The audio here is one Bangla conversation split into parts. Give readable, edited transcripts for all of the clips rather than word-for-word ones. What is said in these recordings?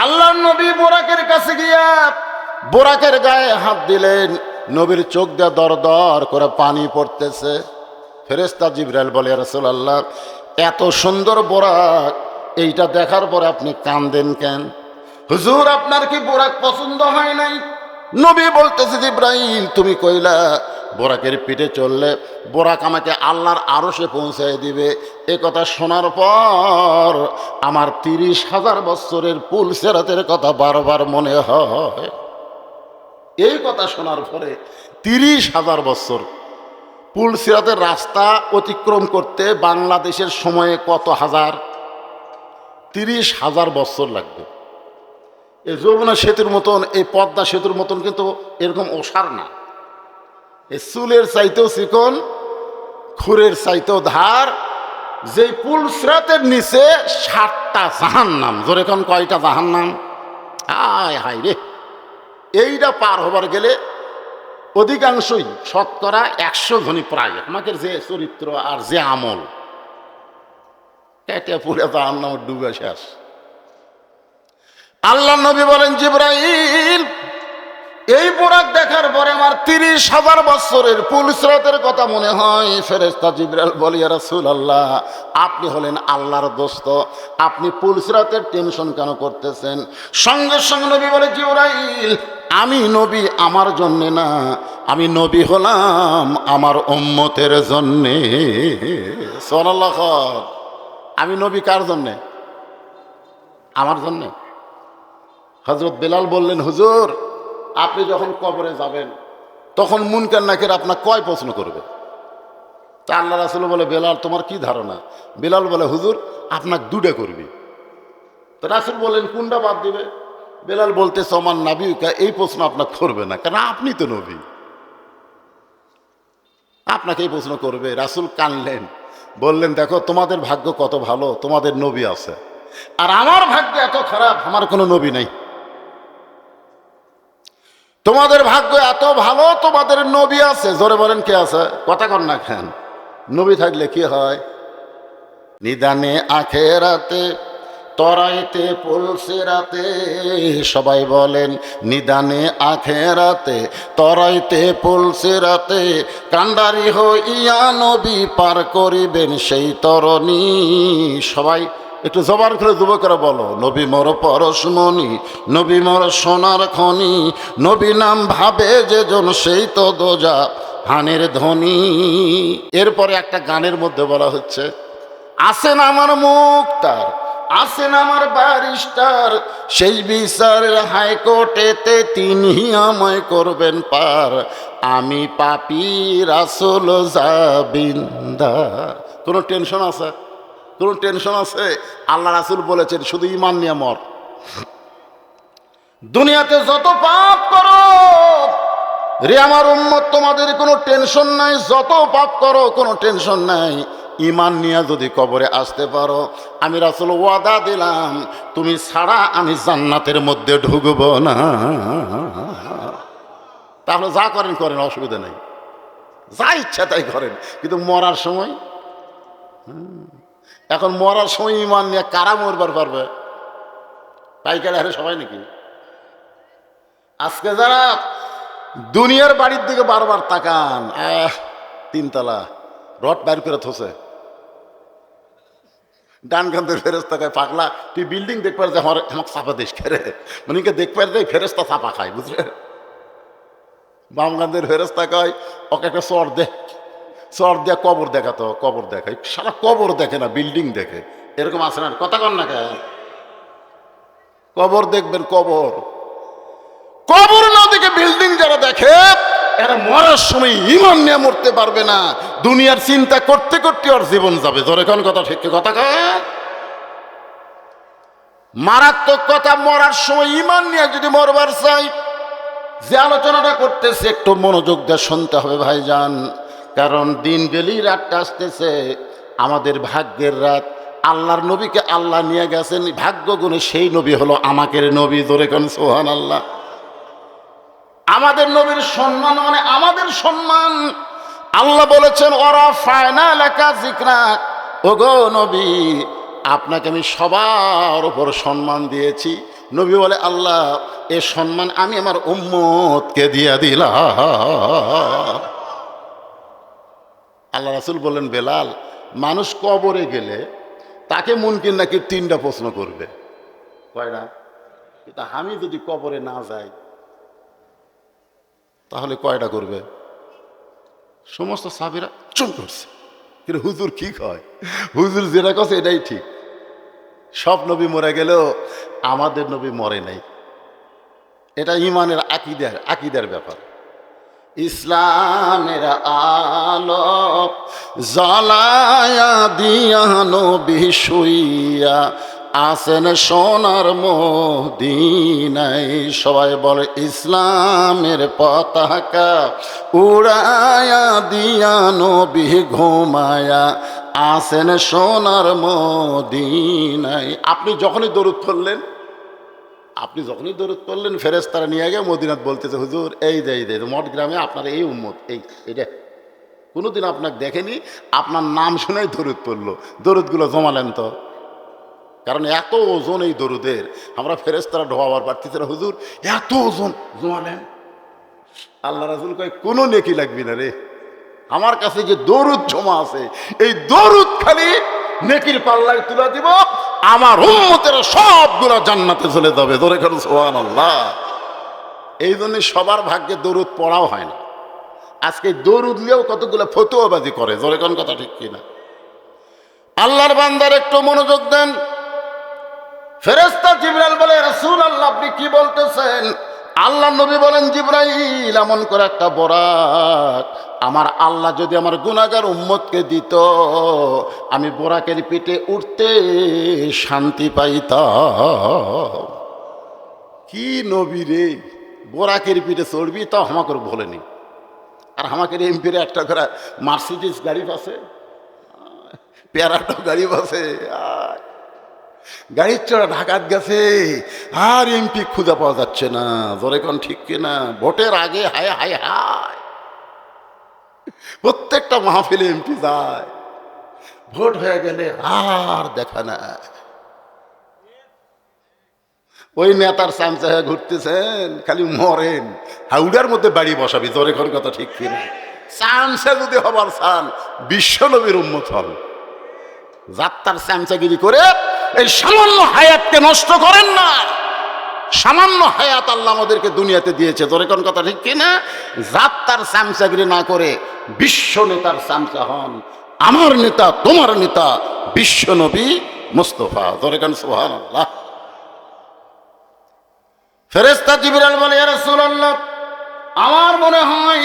আল্লাহর নবী বোরাকের কাছে গিয়া বোরাকের গায়ে হাত দিলেন। নবীর চোখ দিয়ে দর দর করে পানি পড়তেছে। ফেরেশতা জিবরাইল বলে, ইয়া রাসূলুল্লাহ, এত সুন্দর বোরাক, এইটা দেখার পরে আপনি কাঁদেন কেন? হুজুর, আপনার কি বোরাক পছন্দ হয় নাই? নবী বলতেছে, জিবরাইল তুমি কইলা বোরাকের পিঠে চললে বোরাক আমাকে আল্লাহর আরশে পৌঁছায় দিবে। এ কথা শোনার পর আমার 30,000 বছরের পুল সিরাতের কথা বারবার মনে হয়। এই কথা শোনার পরে 30,000 বছর পুল সিরাতের রাস্তা অতিক্রম করতে বাংলাদেশের সময়ে কত হাজার? 30,000 বছর লাগবে। এই যমুনা সেতুর মতন, এই পদ্মা সেতুর মতন কিন্তু এরকম ওসার না। এই চুলের চাইতেও চিকন, খুরের চাইতেও ধার। যে পুল সিরাতের নিচে 7টা জাহান্নাম। জোরে কোন কয়টা জাহান্নাম? হায় হায় রে! এইটা পার হবার গেলে অধিকাংশই শতকরা 100 জনই প্রায় আমাকে যে চরিত্র আর যে আমল কেটে পুরে জাহান্নাম ডুবে শেষ। আল্লাহ নবী বলেন, জিবরাইল, এই বোরাক দেখার পরে আমার 30,000 বছরের পুল সিরাতের কথা মনে হয়। ফেরেশতা জিবরাইল বলে, ইয়া রাসূলুল্লাহ, আপনি হলেন আল্লাহর দোস্ত, আপনি পুল সিরাতের টেনশন কেন করতেছেন? সঙ্গে সঙ্গে নবী বলে, জিবরাইল, আমি নবী আমার জন্যে না, আমি নবী হলাম আমার উম্মতের জন্যে। সুবহানাল্লাহ। আমি নবী কার জন্যে? আমার জন্যে। হযরত বেলাল বললেন, হুজুর, আপনি যখন কবরে যাবেন তখন মুনকার নাকির আপনার কয় প্রশ্ন করবে? তা আল্লাহ রাসূল বলে, বেলাল, তোমার কি ধারণা? বেলাল বলে, হুজুর, আপনার 2টা করবি। তো রাসূল বলেন, কোনটা বাদ দিবে? বেলাল বলতেছে, আমার নাবিকা এই প্রশ্ন আপনার করবে না, কারণ আপনি তো নবী, আপনাকে এই প্রশ্ন করবে। রাসূল কানলেন, বললেন, দেখো তোমাদের ভাগ্য কত ভালো, তোমাদের নবী আছে, আর আমার ভাগ্য এত খারাপ, আমার কোনো নবী নাই। তোমাদের ভাগ্য এত ভালো, তোমাদের নবী আছে। জোরে বলেন, কে আছে? কথা কন না কেন? নবী থাকলে কি হয়? নিদানে আখেরাতে তরাইতে পুল সিরাতে। সবাই বলেন, নিদানে আখেরাতে তরাইতে পুল সিরাতে, কান্ডারি হইয়া নবী পার করিবেন সেই তরণী। সবাই একটু জবান করে যুবকরা বলো, নবী মোর পরশমণি, নবী মোর সোনার খনি, নবী নাম ভাবে যেজন সেই তো দোজা হানের ধ্বনি। এরপরে একটা গানের মধ্যে বলা হচ্ছে, আসেন আমার মুক্তার, আসেন আমার ব্যারিস্টার, সেই বিচারের হাইকোর্টেতে তিনি আমায় করবেন পার, আমি পাপী রাসূল জাবিন্দার। কোনো টেনশন আছে? কোনো টেনশন আছে? আল্লাহ রাসূল বলেছেন, শুধু ঈমান নিয়ে মর। দুনিয়াতে যত পাপ করো রে আমার উম্মত, তোমাদের কোনো টেনশন নাই। যত পাপ করো কোনো টেনশন নাই, ঈমান নিয়ে যদি কবরে আসতে পারো, আমি রাসূল ওয়াদা দিলাম, তুমি ছাড়া আমি জান্নাতের মধ্যে ঢুকব না। তাহলে যা করেন করেন, অসুবিধা নেই, যা ইচ্ছা তাই করেন, কিন্তু মরার সময়, এখন মরার সময় ঈমান নিয়ে কারা মরবার পারবে? পাইকারি হারে সবাই নাকি? আজকে যারা দুনিয়ার বাড়ির দিকে বারবার তাকান, 3তলা রড বাইর করে থসে, ডান কান্দের ফেরেস্তা খায়, পাগলা তুই বিল্ডিং দেখবার যে আমার আমাকে চাপা দিস খেরে, মানে দেখবার দেয় ফেরেস্তা চাপা খায়, বুঝলে? বাম কান্দের ফেরেস্তা কয়, ওকে একটা চর দে, চর দিয়ে কবর দেখাতো, কবর দেখায়, সারা কবর দেখে না, বিল্ডিং দেখে। এরকম আছে না? কথা কন না কেন? কবর দেখবেন, কবর, কবর না দেখে বিল্ডিং যারা দেখে, এরা মরার সময় ঈমান নিয়ে মরতে পারবে না। দুনিয়ার চিন্তা করতে করতে ওর জীবন যাবে। জোরে কোন কথা, ঠিক কথা কয়? মারাত্মক কথা, মরার সময় ঈমান নিয়ে যদি মরবার চাই, যে আলোচনাটা করতেছে একটু মনোযোগ দিয়ে শুনতে হবে ভাইজান, কারণ দিন গেলেই রাতটা আসতেছে, আমাদের ভাগ্যের রাত। আল্লাহর নবীকে আল্লাহ নিয়ে গেছেন, ভাগ্য গুণে সেই নবী হলো আমাদের নবী। জোরে কোন সুবহানাল্লাহ। আমাদের নবীর সম্মান মানে আমাদের সম্মান। আল্লাহ বলেছেন, ওরা ফায়না লেখা জিকরা, ওগো নবী, আপনাকে আমি সবার উপর সম্মান দিয়েছি, নবী বলে আল্লাহ এ সম্মান আমি আমার উম্মতকে দিয়ে দিলাম। আল্লাহ রাসূল বললেন বেলাল, মানুষ কবরে গেলে তাকে মুনকির নাকি 3টা প্রশ্ন করবে। কয়টা? কিন্তু আমি যদি কবরে না যাই তাহলে কয়টা করবে? সমস্ত সাহাবীরা চুপ করছে। কিন্তু হুজুর কি কয়? হুজুর যেটা কছে এটাই ঠিক। সব নবী মরে গেলেও আমাদের নবী মরে নাই। এটা ইমানের আকিদার ব্যাপার। ইসলামের আলো জ্বালায়া দিয়া নবী শুইয়া আসেন সোনার মদিনায়। সবাই বলে ইসলামের পতাকা উড়ায়া দিয়া নবী ঘুমায়া আসেন সোনার মদিনায়। আপনি যখনই দরুদ করলেন ফেরেশতারা নিয়ে গিয়ে মদিনাত বলতেছে হুজুর এই যে মঠ গ্রামে আপনার এই উম্মত এইটা কোনোদিন আপনাকে দেখেনি, আপনার নাম শুনেই দরুদ পড়লো। দরুদগুলো জমালেন তো, কারণ এত ওজন এই দরুদের, আমরা ফেরেশতারা ঢোয়াবার পারতেছি না। হুজুর এত ওজন জমালেন। আল্লাহ রাসূল কয় কোনো নেকি লাগবি না রে, আমার কাছে যে দরুদ জমা আছে এই দরুদ খালি নেকির পাল্লায় তুলে দিব, আমার উম্মতের সবগুলো জান্নাতে চলে যাবে। ধরে কেন সুবহানাল্লাহ। এই জন্য সবার ভাগ্যে দরুদ পড়াও হয় না। আজকে দরুদ নিয়েও কতগুলো ফতুয়াবাজি করে। ধরে কোন কথা ঠিক কিনা? আল্লাহর বান্দার একটু মনোযোগ দেন। ফেরেশতা জিবরাইল বলে রাসূল আল্লাহ আপনি কি বলতেছেন? আল্লাহ নবী বলেন জিবরাইল এমন করে একটা বোরাক আমার আল্লাহ যদি আমার গুনাহগার উম্মতকে দিত, আমি বোরাকের পিঠে উঠতে শান্তি পাইতাম। কি নবী রে, বোরাকের পিঠে চড়বি তো আমাকে বলেনি। আর আমাকে এমপির একটা করে মার্সিডিজ গাড়ি আছে, প্যারাটো গাড়ি আছে, গাড়ির চড়া ঢাকাত গেছে, আর এমপি খুঁজে পাওয়া যাচ্ছে না। জোরে কোন ঠিক কিনা? ভোটের আগে হায় হায় হায় প্রত্যেকটা মাহফিলে এমপি যায়, ভোট হয়ে গেলে আর দেখা না। ওই নেতার চামচা হয়ে ঘুরতেছেন, খালি মরেন। হাউডার মধ্যে বাড়ি বসাবি। জোরে কোন কথা ঠিক কিনা? চামচা যদি হবার চান বিশ্ব নবীর উম্মত হন। যাত্রার চামচাগিরি করে এই সামান্য হায়াতকে নষ্ট করেন না। সামান্য হায়াত আল্লাহ আমাদেরকে দুনিয়াতে দিয়েছে। ধরে কোন কথা ঠিক কিনা? যাত্রার চামচাগিরি না করে বিশ্ব নেতার চামচা হন। আমার নেতা, তোমার নেতা বিশ্ব নবী মুস্তাফা। ধরে কোন সুবহানাল্লাহ। ফেরেশতা জিবরাইল বলে ইয়া রাসূলুল্লাহ আমার মনে হয়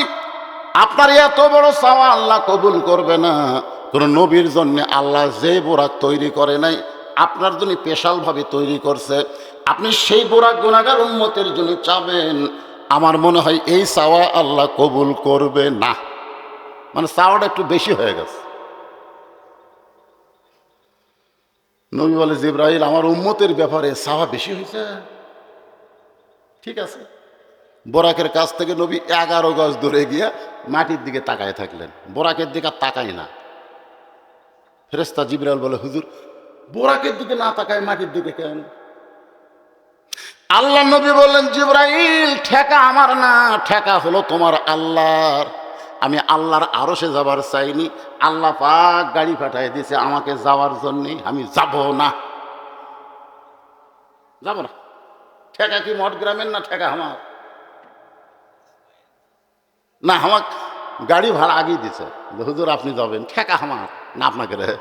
আপনার এত বড় চাওয়া আল্লাহ কবুল করবে না। কোন নবীর জন্য আল্লাহ যে বোরাক তৈরি করে নাই আপনার জন্য স্পেশালভাবে তৈরি করছে, আপনি সেই বোরাক গুনাহগার উম্মতের জন্য চাবেন, আমার মনে হয় এই চাওয়া আল্লাহ কবুল করবে না। মানে চাওয়াটা একটু বেশি হয়ে গেছে। নবী বলে জিবরাইল আমার উম্মতের ব্যাপারে চাওয়া বেশি হয়েছে। ঠিক আছে। বোরাকের কাছ থেকে নবী 11 গজ দূরে গিয়া মাটির দিকে তাকায় থাকলেন, বোরাকের দিকে তাকায় না। ফেরেশতা জিবরাইল বলে হুজুর বোরাকের দিকে না তাকায় মাটির দিকে কেন? আল্লাহ নবী বললেন জিবরাইল ঠেকা আমার না, ঠেকা হলো তোমার আল্লাহর। আমি আল্লাহর আরশে যাবার চাইনি, আল্লাহ পাক গাড়ি পাঠায় দিয়েছে আমাকে যাওয়ার জন্যে। আমি যাব না। ঠেকা কি মঠ গ্রামের না ঠেকা আমার না? আমার গাড়ি ভাড়া আগেই দিছে, হুজুর আপনি যাবেন, ঠেকা আমার না আপনাকে রে।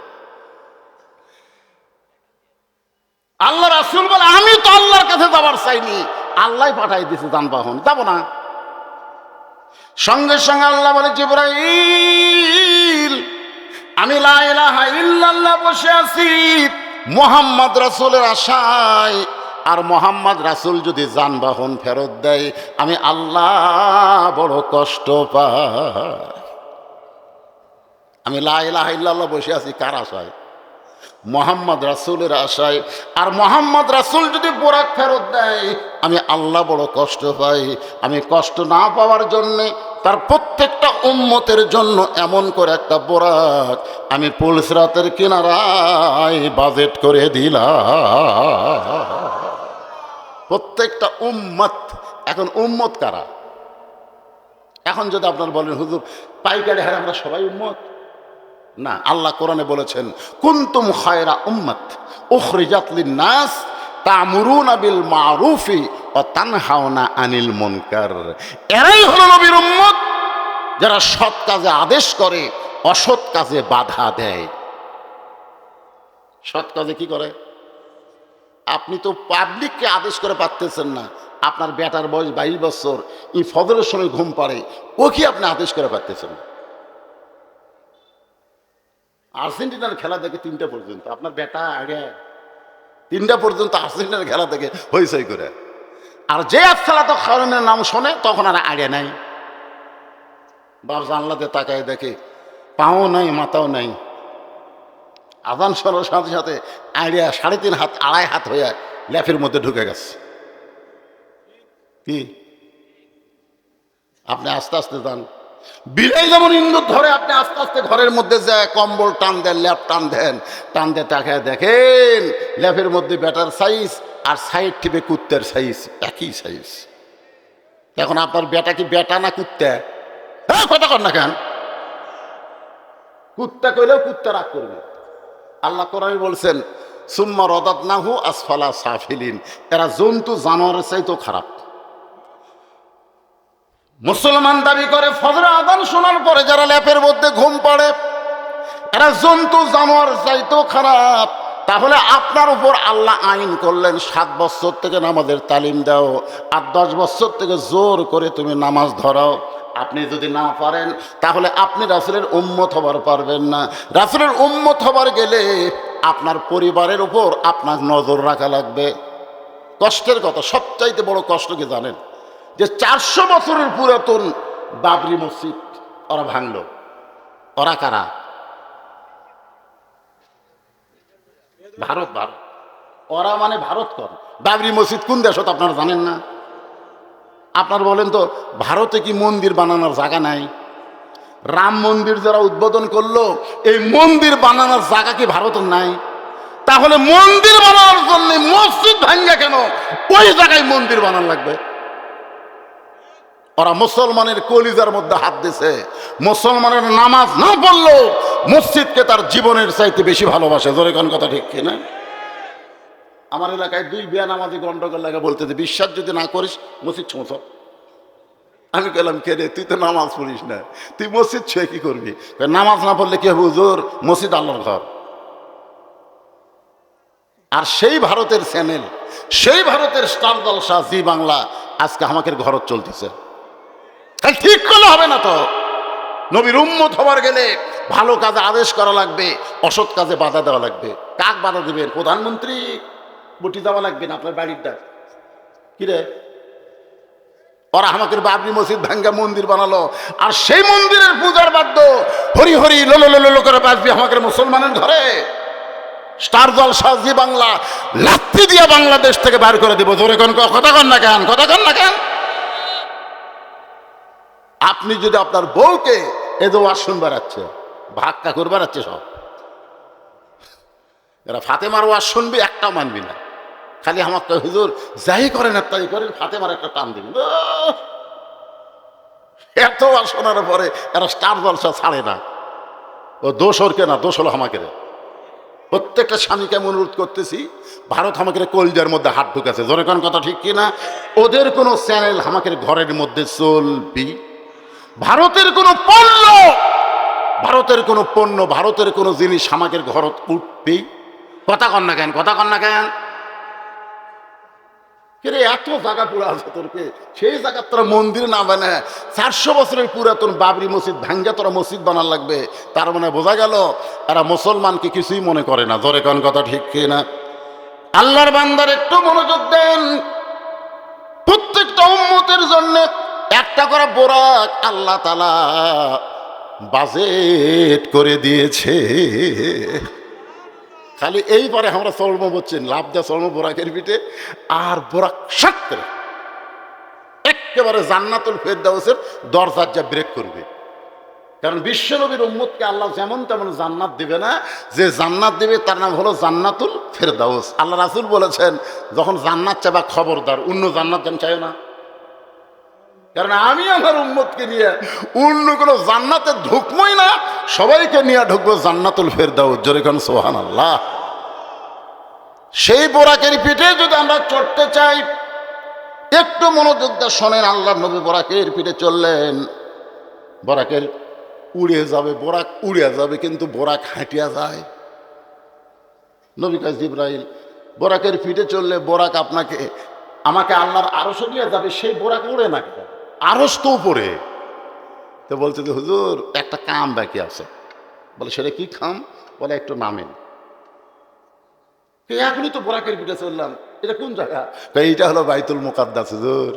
আল্লাহ রাসূল বলে আমি তো আল্লাহর কাছে যাবার চাইনি, আল্লাহ পাঠাই দিছে যানবাহন, যাব না। সঙ্গে সঙ্গে আল্লাহ বলে জিবরাইল আমি লা ইলাহা ইল্লাল্লাহ বসে আছি মুহাম্মদ রাসূলের আশায়, আর মোহাম্মদ রাসূল যদি যানবাহন ফেরত দেয় আমি আল্লাহ বড় কষ্ট পাই। আমি লা ইলাহা ইল্লাল্লাহ বসে আছি কার আশায়? মোহাম্মদ রাসূলের আশায়। আর মোহাম্মদ রাসূল যদি বোরাক ফেরত দেয় আমি আল্লাহ বড় কষ্ট পাই। আমি কষ্ট না পাওয়ার জন্যে তার প্রত্যেকটা উম্মতের জন্য এমন করে একটা বোরাক আমি পুলসিরাতের কিনারায় বাজেট করে দিলাম। প্রত্যেকটা উম্মত। এখন উম্মত কারা? এখন যদি আপনার বলেন হুজুর পাইকারি হারে আমরা সবাই উম্মত, না, আল্লাহ কোরআনে বলেছেন কুনতুম খায়রা উম্মাত উখরিজাত লিন-নাস তা'মুরুনা বিল মা'রুফি ওয়া তানহাউনা আনিল মুনকার। এরাই হলো নবীর উম্মত, যারা সৎ কাজে আদেশ করে, অসৎ কাজে বাধা দেয়। সৎ কাজে কি করে? আপনি তো পাবলিককে আদেশ করে পারতেছেন না। আপনার বেটার বয়স 22 বছর, এই ফজরের সময় ঘুম পাড়ে, ও কি আপনি আদেশ করে পারতেছেন? আর্জেন্টিনার খেলা দেখে 3টা পর্যন্ত, আপনার বেটা আগে 3টা পর্যন্ত আর্জেন্টিনার খেলা দেখে হইচই করে। আর যে খেলা তো খাওয়ানোর নাম শোনে তখন আর আগে নাই। বাপ জানলাতে তাকায় দেখে পাও নাই মাথাও নাই, আজান শোনার সাথে সাথে আইডিয়া 3.5 হাত 2.5 হাত হয়ে ল্যাফের মধ্যে ঢুকে গেছে। কি আপনি আস্তে আস্তে যান, বিলাই যেমন ইন্দুর ধরে আপনি আস্তে আস্তে ঘরের মধ্যে যায় কম্বল টান দেন, ল্যাপ টান দেন, টান দিয়ে তাকায় দেখেন ল্যাপের মধ্যে ব্যাটার সাইজ আর সাইড টিপে কুত্তের সাইজ একই সাইজ। এখন আপনার বেটা কি বেটা না কুত্তা? হ্যাঁ, কথা কর না কেন? কুত্তা কইলেও কুত্তা রাগ করবে। আল্লাহ কোরআনে বলছেন সুম্মা রাদাদনাহু আসফালা সাফিলিন। এরা জন্তু জানোয়ারের চাইতেও খারাপ। মুসলমান দাবি করে ফজরের আযান শোনার পরে যারা ল্যাপের মধ্যে ঘুম পড়ে, এরা জন্তু জানোয়ার চাইতেও খারাপ। তাহলে আপনার উপর আল্লাহ আইন করলেন 7 বছর থেকে নামাজের তালিম দাও, আর 10 বছর থেকে জোর করে তুমি নামাজ ধরাও। আপনি যদি না পারেন তাহলে আপনি রাসূলের উম্মত হবার পারবেন না। রাসূলের উম্মত হবার গেলে আপনার পরিবারের উপর আপনার নজর রাখা লাগবে। কষ্টের কথা, সবচাইতে বড় কষ্ট কি জানেন? যে 400 বছরের পুরাতন বাবরি মসজিদ ওরা ভাঙলো। ওরা কারা? ভারত। ভারত ওরা মানে ভারত কর। বাবরি মসজিদ কোন দেশ আপনারা জানেন না? আপনার বলেন তো ভারতে কি মন্দির বানানোর জায়গা নাই? রাম মন্দির যারা উদ্বোধন করলো, এই মন্দির বানানোর জায়গা কি ভারতের নাই? তাহলে মন্দির বানানোর জন্য মসজিদ ভাঙ্গা কেন? ওই জায়গায় মন্দির বানানো লাগবে। ওরা মুসলমানের কলিজার মধ্যে হাত দিছে। মুসলমানের নামাজ না পড়লো মসজিদকে তার জীবনের চাইতে বেশি ভালোবাসে। জোরে কোন কথা ঠিক কিনা? আমার এলাকায় 2 বেনামাজি গন্ডগোল লাগে, বলতেছে বিশ্বাস যদি না করিস মসজিদ ছুঁছ। আমি বললাম কে রে, তুই তো নামাজ পড়িস না, তুই মসজিদ ছুঁয়ে কি করবি? নামাজ না পড়লে কি হবে হুজুর? মসজিদ আল্লাহর ঘর। আর সেই ভারতের চ্যানেল, সেই ভারতের স্টার জলসা জি বাংলা আজকে আমাদের ঘরত চলতেছে। ঠিক করলে হবে না তো। নবীর উম্মত হবার গেলে ভালো কাজে আদেশ করা লাগবে, অসৎ কাজে বাধা দেওয়া লাগবে। কাক বাধা দিবেন? প্রধানমন্ত্রী বুটি দেওয়া লাগবে না আপনার বাড়ির ডাক কিরে? ওরা আমাদের বাবরি মসজিদ ভাঙ্গা মন্দির বানালো, আর সেই মন্দিরের পূজার বাদ্য হরি হরি লোলো লোলো করে বাজবি আমাদের মুসলমানের ঘরে। স্টার জলসা জি বাংলা লাত্তি দিয়া বাংলাদেশ থেকে বার করে দেবো। জোরে কোন কথা কন না কেন? কথা কন না কেন? আপনি যদি আপনার বউকে এ যে ওয়াজ শুনবার আছে, ভাক্কা করবার আছে, সব এরা ফাতেমার ওয়াজ শুনবি, একটাও মানবি না। খালি আমাকে হুজুর যাই করেন আর তাই করেন, ফাতেমার একটা টান দিবি। এত ওয়াজ শোনার পরে এরা স্টার জলসা ছাড়ে না। ও দোষ ওর কেনা, দোষ হলো আমাকে। প্রত্যেকটা স্বামীকে আমি অনুরোধ করতেছি, ভারত আমাকে কলজার মধ্যে হাত ঢুকেছে। জোরে কোন কথা ঠিক কিনা? ওদের কোনো চ্যানেল আমাকে ঘরের মধ্যে চলবি। ভারতের কোনো পণ্য, ভারতের কোনো পণ্য, ভারতের কোনো জিনিস আমাদের ঘরত উঠবেই। কথা কন না কেন? কথা কন না কেন? রে এত জায়গা পুরো আছে তোরকে, সেই জায়গা তোরা মন্দির না বানায় 400 বছরের পুরাতন বাবরি মসজিদ ভাঙ্গা তোরা মসজিদ বানার লাগবে। তার মানে বোঝা গেল এরা মুসলমানকে কিছুই মনে করে না। জোরে কোন কথা ঠিক কিনা? আল্লাহর বান্দার একটু মনোযোগ দেন। প্রত্যেকটা উম্মতের জন্য একটা করে বোরাক আল্লাহ তাআলা বাজেট করে দিয়েছে। খালি এই পরে আমরা চর্ম বলছেন, লাভ দেওয়া চর্ম বোরাকের পিঠে, আর বোরাক সাত করে একেবারে জান্নাতুল ফেরদাউসের দরজার যা ব্রেক করবে। কারণ বিশ্বনবীর উম্মতকে আল্লাহ যেমন তেমন জান্নাত দিবে না, যে জান্নাত দিবে তার নাম হলো জান্নাতুল ফেরদাউস। আল্লাহ রাসূল বলেছেন, যখন জান্নাত চাবা খবরদার অন্য জান্নাত যেন চাইও না, কারণ আমি আমার উম্মতকে নিয়ে অন্য কোনো জান্নাতে ঢুকবই না, সবাইকে নিয়ে ঢুকবো জান্নাতুল ফেরদাউস। জোরে কোন সুবহানাল্লাহ। সেই বোরাকের পিঠে যদি আমরা চড়তে চাই, একটু মনোযোগ দিয়ে শোনেন। আল্লাহ নবী বোরাকের পিঠে চললেন, বোরাকের উড়ে যাবে, বোরাক উড়ে যাবে, কিন্তু বোরাক হাঁটিয়া যায়। নবী কয়, জিবরাইল, বোরাকের পিঠে চললে বোরাক আপনাকে আমাকে আল্লাহর আরশে নিয়ে যাবে, সেই বোরাক উড়ে না, আরশ তো উপরে। তো বলছে যে হুজুর একটা কাম বাকি আছে। বলে সেটা কি কাম? বলে একটু নামেন। এখনই তো বোরাকের পিঠে চললাম, এটা কোন জায়গা? এইটা হলো বাইতুল মুকাদ্দাস হুজুর।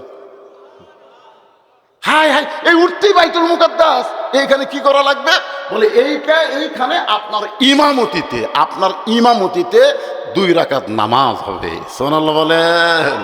হাই হাই, এই উঠতেই বাইতুল মুকাদ্দাস, এইখানে কি করা লাগবে? বলে এইখানে আপনার ইমামতিতে 2 রাকাত নামাজ হবে। সুবহানাল্লাহ বলেন।